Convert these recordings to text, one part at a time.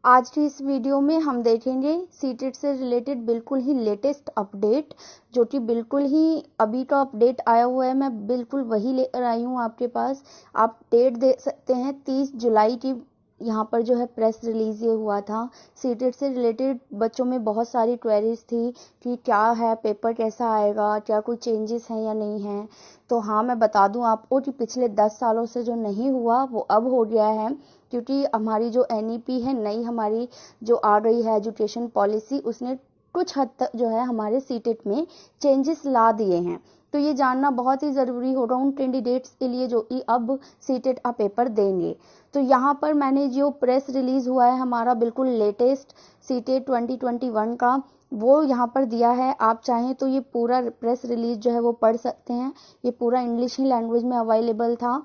आज की इस वीडियो में हम देखेंगे सीटेट से रिलेटेड बिल्कुल ही लेटेस्ट अपडेट, जो कि बिल्कुल ही अभी का अपडेट आया हुआ है। मैं बिल्कुल वही लेकर आई हूँ आपके पास। आप डेट देख सकते हैं 30 जुलाई की। यहाँ पर जो है प्रेस रिलीज ये हुआ था। सीटेट से रिलेटेड बच्चों में बहुत सारी क्वेरीज थी कि क्या है, पेपर कैसा आएगा, क्या कोई चेंजेस हैं या नहीं है। तो हाँ, मैं बता दूं आपको कि पिछले 10 सालों से जो नहीं हुआ वो अब हो गया है, क्योंकि हमारी जो एनईपी है, नई हमारी जो आ गई है एजुकेशन पॉलिसी, उसने कुछ हद तक जो है हमारे सीटेट में चेंजेस ला दिए हैं। तो ये जानना बहुत ही ज़रूरी होगा उन कैंडिडेट्स के लिए जो कि अब सीटेट का पेपर देंगे। तो यहाँ पर मैंने जो प्रेस रिलीज हुआ है हमारा बिल्कुल लेटेस्ट सीटेट 2021 का, वो यहाँ पर दिया है। आप चाहें तो ये पूरा प्रेस रिलीज जो है वो पढ़ सकते हैं। ये पूरा इंग्लिश ही लैंग्वेज में अवेलेबल था।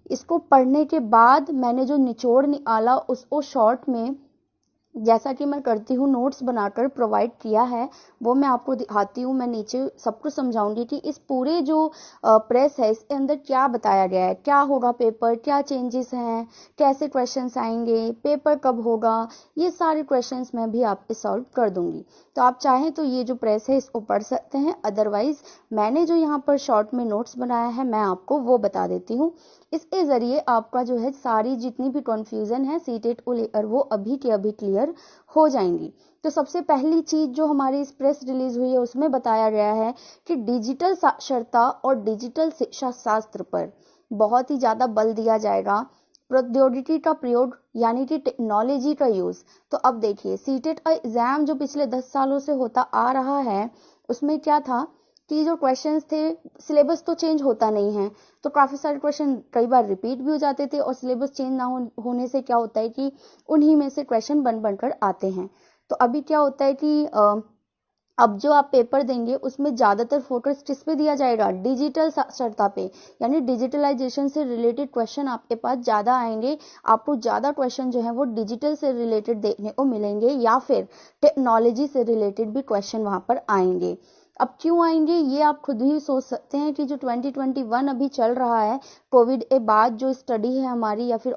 इसको पढ़ने के बाद मैंने जो निचोड़ निकाला उसको शॉर्ट में, जैसा कि मैं करती हूँ, नोट्स बनाकर प्रोवाइड किया है, वो मैं आपको दिखाती हूँ। मैं नीचे सब कुछ समझाऊंगी कि इस पूरे जो प्रेस है इसके अंदर क्या बताया गया है, क्या होगा पेपर, क्या चेंजेस हैं, कैसे क्वेश्चंस आएंगे, पेपर कब होगा, ये सारे क्वेश्चंस मैं भी आपके सॉल्व कर दूंगी। तो आप चाहें तो ये जो प्रेस है इसको पढ़ सकते हैं, अदरवाइज मैंने जो यहाँ पर शॉर्ट में नोट्स बनाया है मैं आपको वो बता देती हूँ। इसके जरिए आपका जो है सारी जितनी भी कंफ्यूजन है सीटेट को लेकर वो अभी के अभी क्लियर हो जाएंगी। तो सबसे पहली चीज जो हमारी इस प्रेस रिलीज हुई है उसमें बताया गया है कि डिजिटल साक्षरता और डिजिटल शिक्षा शास्त्र पर बहुत ही ज्यादा बल दिया जाएगा, प्रौद्योगिकी का प्रयोग यानी कि टेक्नोलॉजी का यूज। तो अब देखिए, सीटेट का एग्जाम जो पिछले 10 सालों से होता आ रहा है उसमें क्या था कि जो क्वेश्चंस थे, सिलेबस तो चेंज होता नहीं है, तो काफी सारे क्वेश्चन कई बार रिपीट भी हो जाते थे, और सिलेबस चेंज ना होने से क्या होता है कि उन्हीं में से क्वेश्चन बन बनकर आते हैं। तो अभी क्या होता है कि अब जो आप पेपर देंगे उसमें ज्यादातर फोकस किस पे दिया जाएगा, डिजिटल साक्षरता पे, यानी डिजिटलाइजेशन से रिलेटेड क्वेश्चन आपके पास ज्यादा आएंगे। आपको ज्यादा क्वेश्चन जो है वो डिजिटल से रिलेटेड देखने को मिलेंगे, या फिर टेक्नोलॉजी से रिलेटेड भी क्वेश्चन वहां पर आएंगे। अब क्यों आएंगे ये आप खुद ही सोच सकते हैं कि जो 2021 अभी चल रहा है, कोविड के बाद जो स्टडी है हमारी, या फिर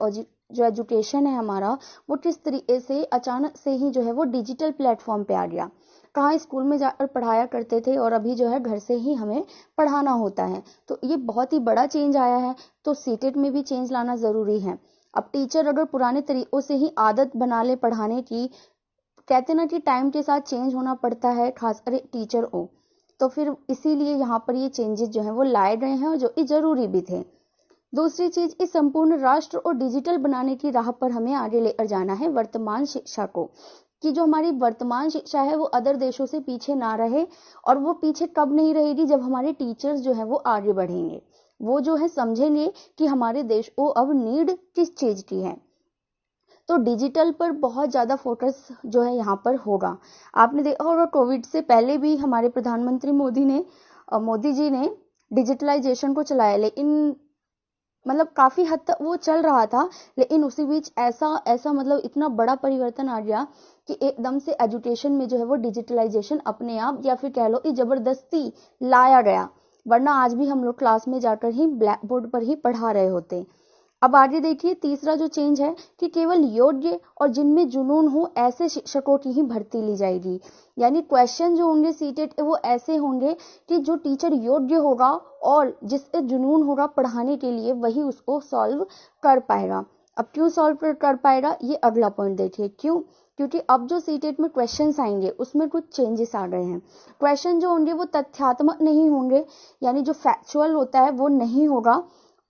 जो एजुकेशन है हमारा, वो किस तरीके से अचानक से ही जो है वो डिजिटल प्लेटफॉर्म पे आ गया। कहाँ स्कूल में जाकर पढ़ाया करते थे और अभी जो है घर से ही हमें पढ़ाना होता है। तो ये बहुत ही बड़ा चेंज आया है, तो सीटेट में भी चेंज लाना जरूरी है। अब टीचर अगर पुराने तरीकों से ही आदत बना ले पढ़ाने की, कहते ना कि टाइम के साथ चेंज होना पड़ता है, खासकर टीचर हो, तो फिर इसीलिए यहाँ पर ये चेंजेस जो है वो लाए गए हैं, और जो कि जरूरी भी थे। दूसरी चीज, इस संपूर्ण राष्ट्र और डिजिटल बनाने की राह पर हमें आगे लेकर जाना है वर्तमान शिक्षा को, कि जो हमारी वर्तमान शिक्षा है वो अदर देशों से पीछे ना रहे। और वो पीछे कब नहीं रहेगी, जब हमारे टीचर्स जो है वो आगे बढ़ेंगे, वो जो है समझेंगे कि हमारे देश को अब नीड किस चीज की है। तो डिजिटल पर बहुत ज्यादा फोकस जो है यहाँ पर होगा। आपने देखा होगा कोविड से पहले भी हमारे प्रधानमंत्री मोदी जी ने डिजिटलाइजेशन को चलाया, लेकिन मतलब काफी हद तक वो चल रहा था, लेकिन उसी बीच ऐसा ऐसा मतलब इतना बड़ा परिवर्तन आ गया कि एकदम से एजुकेशन में जो है वो डिजिटलाइजेशन अपने आप, या फिर कह लो कि जबरदस्ती लाया गया, वरना आज भी हम लोग क्लास में जाकर ही ब्लैक बोर्ड पर ही पढ़ा रहे होते। अब आगे देखिए, तीसरा जो चेंज है कि केवल योग्य और जिनमें जुनून हो ऐसे शिक्षकों की ही भर्ती ली जाएगी। यानी क्वेश्चन जो होंगे सीटेट वो ऐसे होंगे कि जो टीचर योग्य होगा और जिससे जुनून होगा पढ़ाने के लिए, वही उसको सॉल्व कर पाएगा। अब क्यों सॉल्व कर पाएगा, ये अगला पॉइंट देखिए। क्यों? क्योंकि अब जो सीटेट में क्वेश्चंस आएंगे उसमें कुछ चेंजेस आ गए हैं। क्वेश्चन जो होंगे वो तथ्यात्मक नहीं होंगे, यानी जो फैक्चुअल होता है वो नहीं होगा।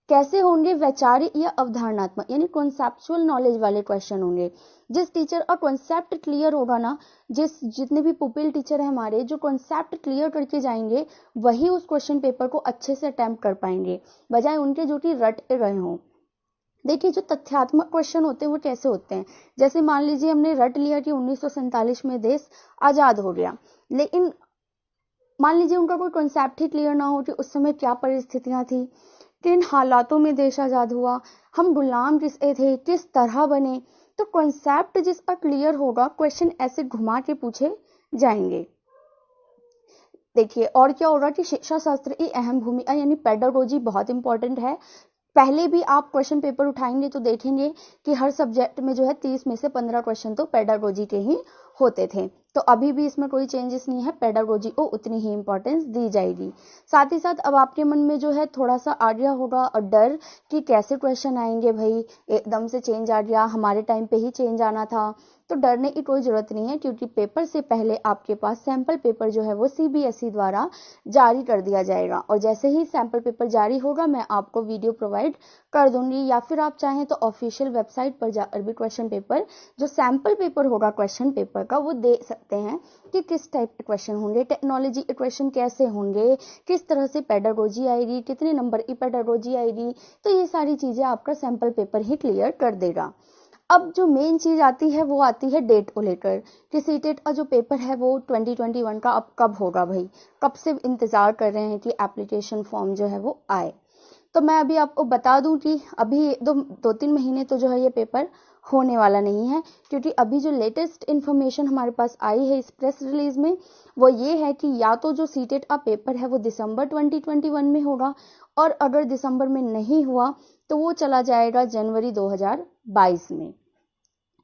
कैसे होंगे, वैचारिक या अवधारणात्मक, यानी कॉन्सेप्चुअल नॉलेज वाले क्वेश्चन होंगे। जिस टीचर का कॉन्सेप्ट क्लियर होगा ना, जितने भी पुपिल टीचर है हमारे, जो कॉन्सेप्ट क्लियर करके जाएंगे, वही उस क्वेश्चन पेपर को अच्छे से अटेम्प्ट कर पाएंगे, बजाय उनके जो कि रट गए हों। देखिए, जो तथ्यात्मक क्वेश्चन होते हैं वो कैसे होते हैं, जैसे मान लीजिए हमने रट लिया कि 1947 में देश आजाद हो गया, लेकिन मान लीजिए उनका कोई कॉन्सेप्ट ही क्लियर ना हो कि उस समय क्या परिस्थितियां थी, किन हालातों में देश आजाद हुआ, हम गुलाम किसके थे, किस तरह बने। तो कॉन्सेप्ट जिसका क्लियर होगा, क्वेश्चन ऐसे घुमा के पूछे जाएंगे। देखिए, और क्या होगा कि शिक्षा शास्त्र की अहम भूमिका यानी पेडागोजी बहुत इंपॉर्टेंट है। पहले भी आप क्वेश्चन पेपर उठाएंगे तो देखेंगे कि हर सब्जेक्ट में जो है 30 में से 15 क्वेश्चन तो पेडागोजी के ही होते थे। तो अभी भी इसमें कोई चेंजेस नहीं है, पेडागोजी को उतनी ही इंपॉर्टेंस दी जाएगी। साथ ही साथ अब आपके मन में जो है थोड़ा सा आ गया होगा और डर कि कैसे क्वेश्चन आएंगे, भाई एकदम से चेंज आ गया, हमारे टाइम पे ही चेंज आना था। तो डरने की कोई जरूरत नहीं है, क्योंकि पेपर से पहले आपके पास सैंपल पेपर जो है वो सीबीएसई द्वारा जारी कर दिया जाएगा, और जैसे ही सैंपल पेपर जारी होगा मैं आपको वीडियो प्रोवाइड कर दूंगी, या फिर आप चाहें तो ऑफिशियल वेबसाइट पर जाकर भी क्वेश्चन पेपर जो सैंपल पेपर होगा क्वेश्चन पेपर का वो देख सकते हैं कि किस टाइप के क्वेश्चन होंगे, टेक्नोलॉजी के क्वेश्चन कैसे होंगे, किस तरह से पेडागोजी आएगी, कितने नंबर की पेडागोजी आएगी। तो ये सारी चीजें आपका सैंपल पेपर ही क्लियर कर देगा। अब जो मेन चीज आती है वो आती है डेट को लेकर कि सीटेट का जो पेपर है वो 2021 का अब कब होगा, भाई कब से इंतजार कर रहे हैं कि एप्लीकेशन फॉर्म जो है वो आए। तो मैं अभी आपको बता दूं कि अभी दो तीन महीने तो जो है ये पेपर होने वाला नहीं है, क्योंकि अभी जो लेटेस्ट इन्फॉर्मेशन हमारे पास आई है इस प्रेस रिलीज में वो ये है कि या तो जो सीटेट का पेपर है वो दिसंबर 2021 में होगा, और अगर दिसंबर में नहीं हुआ तो वो चला जाएगा जनवरी 2022 में।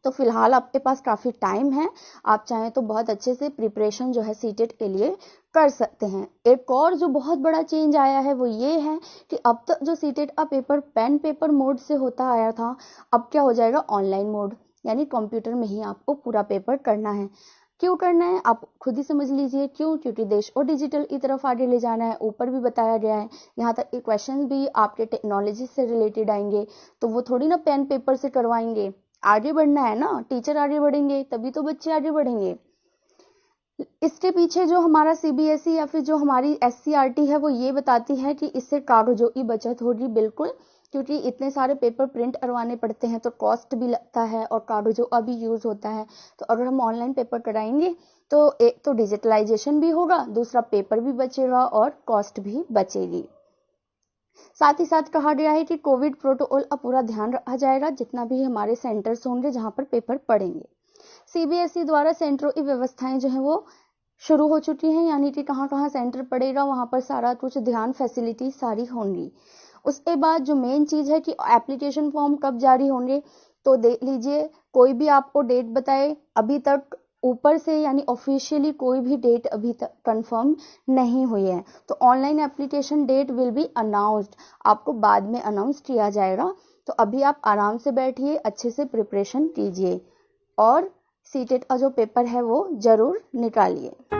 तो फिलहाल आपके पास काफी टाइम है, आप चाहें तो बहुत अच्छे से प्रिपरेशन जो है सीटेट के लिए कर सकते हैं। एक और जो बहुत बड़ा चेंज आया है वो ये है कि अब तक जो सीटेट का पेपर पेन पेपर मोड से होता आया था, अब क्या हो जाएगा ऑनलाइन मोड, यानी कंप्यूटर में ही आपको पूरा पेपर करना है। क्यों करना है आप खुद ही समझ लीजिए क्यों, क्योंकि देश को डिजिटल की तरफ आगे ले जाना है। ऊपर भी बताया गया है, यहाँ तक कि क्वेश्चन भी आपके टेक्नोलॉजी से रिलेटेड आएंगे, तो वो थोड़ी ना पेन पेपर से करवाएंगे। आगे बढ़ना है ना, टीचर आगे बढ़ेंगे तभी तो बच्चे आगे बढ़ेंगे। इसके पीछे जो हमारा सीबीएसई या फिर जो हमारी एससीईआरटी है वो ये बताती है कि इससे कागजों की बचत होगी, बिल्कुल, क्योंकि इतने सारे पेपर प्रिंट करवाने पड़ते हैं तो कॉस्ट भी लगता है और कागजों का भी यूज होता है। तो अगर हम ऑनलाइन पेपर कराएंगे तो एक तो डिजिटलाइजेशन भी होगा, दूसरा पेपर भी बचेगा और कॉस्ट भी बचेगी। साथ ही साथ कहा गया है कि कोविड प्रोटोकॉल का पूरा ध्यान रखा जाएगा जितना भी हमारे सेंटर्स होंगे जहां पर पेपर पढ़ेंगे। सीबीएसई द्वारा सेंटरों की व्यवस्थाएं जो है वो शुरू हो चुकी हैं, यानी कि कहाँ कहाँ सेंटर पड़ेगा वहां पर सारा कुछ ध्यान फैसिलिटी सारी होंगी। उसके बाद जो मेन चीज है कि एप्लीकेशन फॉर्म कब जारी होंगे, तो देख लीजिए कोई भी आपको डेट बताए, अभी तक ऊपर से यानी ऑफिशियली कोई भी डेट अभी तक कंफर्म नहीं हुई है। तो online application date will be announced, आपको बाद में अनाउंस किया जाएगा। तो अभी आप आराम से बैठिए, अच्छे से प्रिपरेशन कीजिए और सीटेट का जो पेपर है वो जरूर निकालिए।